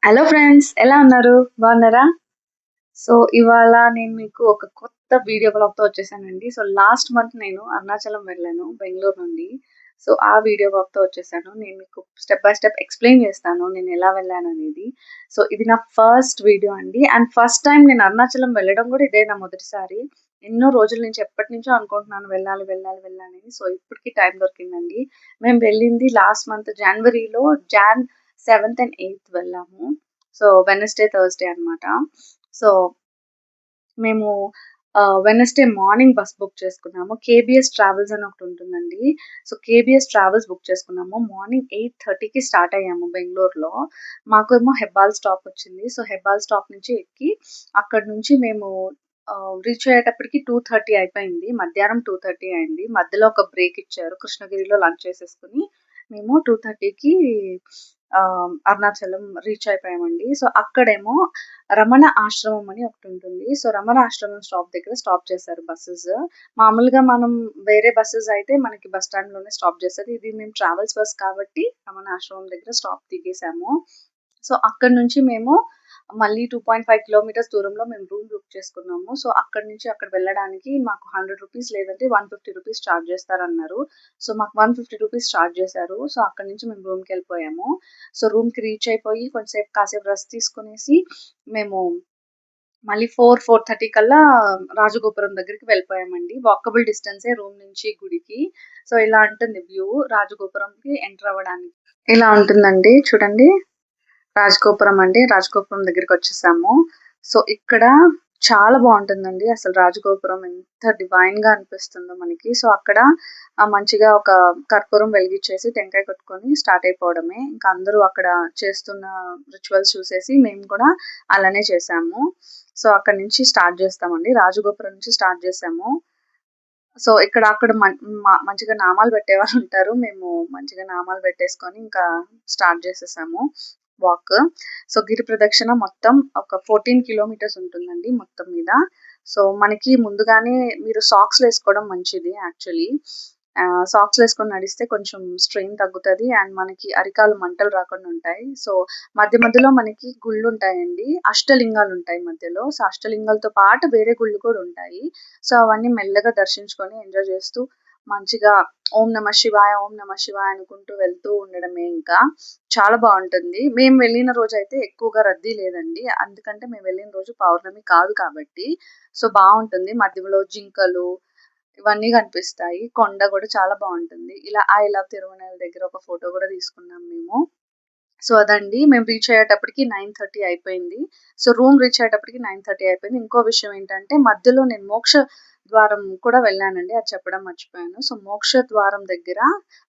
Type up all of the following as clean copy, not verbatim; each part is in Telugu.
హలో ఫ్రెండ్స్, ఎలా ఉన్నారు? బాగున్నారా? సో ఇవాళ నేను మీకు ఒక కొత్త వీడియో బ్లాగ్‌తో వచ్చేసానండి. సో లాస్ట్ మంత్ నేను అరుణాచలం వెళ్ళాను బెంగుళూరు నుండి. సో ఆ వీడియో బ్లాగ్‌తో వచ్చేసాను. నేను మీకు స్టెప్ బై స్టెప్ ఎక్స్‌ప్లెయిన్ చేస్తాను నేను ఎలా వెళ్ళాననేది. సో ఇది నా ఫస్ట్ వీడియో అండి. అండ్ ఫస్ట్ టైం నేను అరుణాచలం వెళ్ళడం కూడా ఇదే నా మొదటిసారి. ఎన్నో రోజుల నుంచి ఎప్పటినుంచో అనుకుంటున్నాను వెళ్ళాలి, వెళ్ళాలి, వెళ్ళాలని. సో ఇప్పటికి టైం దొరికిందండి. మేము వెళ్ళింది లాస్ట్ మంత్ జనవరిలో జాన్ 7th అండ్ 8th వెళ్ళాము. సో వెడ్నెస్‌డే, థర్స్‌డే అన్నమాట. సో మేము వెడ్నెస్‌డే మార్నింగ్ బస్ బుక్ చేసుకున్నాము. కేబీఎస్ ట్రావెల్స్ అని ఒకటుంటుందండి. సో కేబీఎస్ ట్రావెల్స్ బుక్ చేసుకున్నాము. మార్నింగ్ 8:30కి స్టార్ట్ అయ్యాము బెంగుళూరులో. మాకేమో హెబ్బాల్ స్టాప్ వచ్చింది. సో హెబ్బాల్ స్టాప్ నుంచి ఎక్కి అక్కడి నుంచి మేము రీచ్ అయ్యేటప్పటికి 2:30 అయిపోయింది. మధ్యాహ్నం 2:30 అయింది. మధ్యలో ఒక బ్రేక్ ఇచ్చారు. కృష్ణగిరిలో లంచ్ చేసేసుకొని మేము 2:30కి అరుణాచలం రీచ్ అయిపోయామండి. సో అక్కడేమో రమణ ఆశ్రమం అని ఒకటుంటుంది. సో రమణ ఆశ్రమం స్టాప్ దగ్గర స్టాప్ చేశారు బసెస్. మామూలుగా మనం వేరే బసెస్ అయితే మనకి బస్ స్టాండ్‌లోనే స్టాప్ చేస్తది. ఇది మేము ట్రావెల్స్ బస్ కాబట్టి రమణ ఆశ్రమం దగ్గర స్టాప్ దిగేసాము. సో అక్కడి నుంచి మేము మళ్ళీ 2.5 కిలోమీటర్స్ దూరంలో మేము రూమ్ బుక్ చేసుకున్నాము. సో అక్కడి నుంచి అక్కడ వెళ్ళడానికి మాకు రూ. 100 లేదంటే రూ. 150 చార్జ్ చేస్తారన్నారు. సో మాకు రూ. 150 చార్జ్ చేశారు. సో అక్కడి నుంచి మేము రూమ్‌కెళ్ళిపోయాము. సో రూమ్‌కి రీచ్ అయిపోయి కాసేపు రెస్ట్ తీసుకునేసి మేము మళ్ళీ 4:30 కల్లా రాజగోపురం దగ్గరికి వెళ్ళిపోయామండి. వాకబుల్ డిస్టెన్సే రూమ్ నుంచి గుడికి. సో ఇలా ఉంటుంది వ్యూ రాజగోపురంకి ఎంటర్ అవ్వడానికి. ఇలా ఉంటుందండి చూడండి. రాజగోపురం అండి. రాజగోపురం దగ్గరికొచ్చేసాము. సో ఇక్కడ చాలా బావుంటుందండి. అసలు రాజగోపురం ఎంత డివైన్‌గా అనిపిస్తుందో మనకి. సో అక్కడ మంచిగా ఒక కర్పూరం వెలిగిచ్చేసి టెంకాయ కొట్టుకొని స్టార్ట్ అయిపోవడమే. ఇంకా అందరూ అక్కడ చేస్తున్న రిచువల్స్ చూసేసి మేము కూడా అలానే చేశాము. సో అక్కడి నుంచి స్టార్ట్ చేస్తామండి. రాజగోపురం నుంచి స్టార్ట్ చేశాము. సో అక్కడ మంచిగా నామాలు పెట్టేవాళ్ళుంటారు. మేము మంచిగా నామాలు పెట్టేసుకొని ఇంకా స్టార్ట్ చేసేసాము వాక్. సో గిరి ప్రదక్షిణ మొత్తం ఒక 14 కిలోమీటర్స్ ఉంటుందండి మొత్తం మీద. సో మనకి ముందుగానే మీరు సాక్స్‌లేసుకోవడం మంచిది యాక్చువల్లీ. సాక్స్‌లేసుకొని నడిస్తే కొంచెం స్ట్రెయిన్ తగ్గుతది. అండ్ మనకి అరికాలు మంటలు రాకుండా ఉంటాయి. సో మధ్యలో మనకి గుళ్ళుంటాయండి. అష్టలింగాలుంటాయి మధ్యలో. సో అష్టలింగాలతో పాటు వేరే గుళ్ళు కూడా ఉంటాయి. సో అవన్నీ మెల్లగా దర్శించుకొని ఎంజాయ్ చేస్తూ మంచిగా ఓం నమః శివాయ, ఓం నమః శివాయ అనుకుంటూ వెళ్తూ ఉండడమే ఇంకా. చాలా బావుంటుంది. మేము వెళ్ళిన రోజైతే ఎక్కువగా రద్దీ లేదండి. ఎందుకంటే మేము వెళ్ళిన రోజు పౌర్ణమి కాదు కాబట్టి. సో బావుంటుంది. మధ్యలో జింకలు ఇవన్నీ కనిపిస్తాయి. కొండ కూడా చాలా బావుంటుంది. ఇలా ఐ లవ్ తిరువనల్ దగ్గర ఒక ఫోటో కూడా తీసుకున్నాం మేము. సో అదండి. మేము రీచ్ అయ్యేటప్పటికి 9:30 అయిపోయింది. సో రూమ్ రీచ్ అయ్యేటప్పటికి 9:30 అయిపోయింది. ఇంకో విషయం ఏంటంటే మధ్యలో నేను మోక్ష ద్వారం కూడా వెళ్ళానండి. అది చెప్పడం మర్చిపోయాను. సో మోక్ష ద్వారం దగ్గర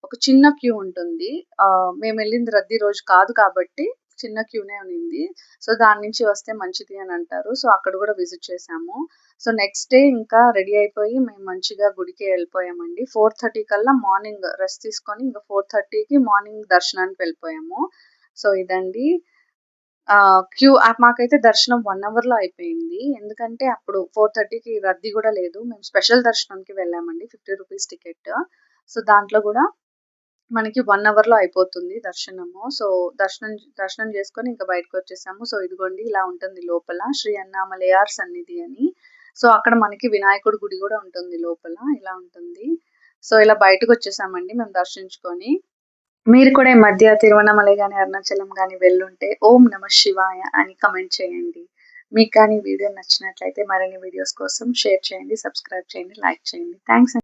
ఒక చిన్న క్యూ ఉంటుంది. మేమెళ్ళింది రద్దీ రోజు కాదు కాబట్టి చిన్న క్యూనే ఉన్నింది. సో దాని నుంచి వస్తే మంచిది అని అంటారు. సో అక్కడ కూడా విజిట్ చేశాము. సో నెక్స్ట్ డే ఇంకా రెడీ అయిపోయి మేము మంచిగా గుడికి వెళ్ళిపోయామండి. 4:30 కల్లా మార్నింగ్ రెస్ట్ తీసుకొని ఇంక 4:30కి మార్నింగ్ దర్శనానికి వెళ్ళిపోయాము. సో ఇదండి. మాకైతే దర్శనం 1 అవర్‌లో అయిపోయింది. ఎందుకంటే అప్పుడు 4:30కి రద్దీ గూడా లేదు. మేము స్పెషల్ దర్శనంకి వెళ్ళామండి. రూ. 50 టికెట్. సో దాంట్లో గూడా మనకి 1 అవర్‌లో అయిపోతుంది దర్శనము. సో దర్శనం దర్శనం చేసుకొని ఇంక బయటకొచ్చేసాము. సో ఇదిగోండి ఇలా ఉంటుంది లోపల. శ్రీ అన్నామలయార్ సన్నిధి అని. సో అక్కడ మనకి వినాయకుడి గుడి గూడా ఉంటుంది లోపల. ఇలా ఉంటుంది. సో ఇలా బయటకొచ్చేసామండి మేము దర్శించుకొని. మీరు కూడా ఈ మధ్య తిరువണ്ണామలై గాని, అరుణాచలం గాని వెళ్ళుంటే ఓం నమః శివాయ అని కామెంట్ చేయండి. మీకు గాని ఈ వీడియో నచ్చినట్లయితే మరిన్ని వీడియోస్ కోసం షేర్ చేయండి, సబ్స్క్రైబ్ చేయండి, లైక్ చేయండి. థాంక్స్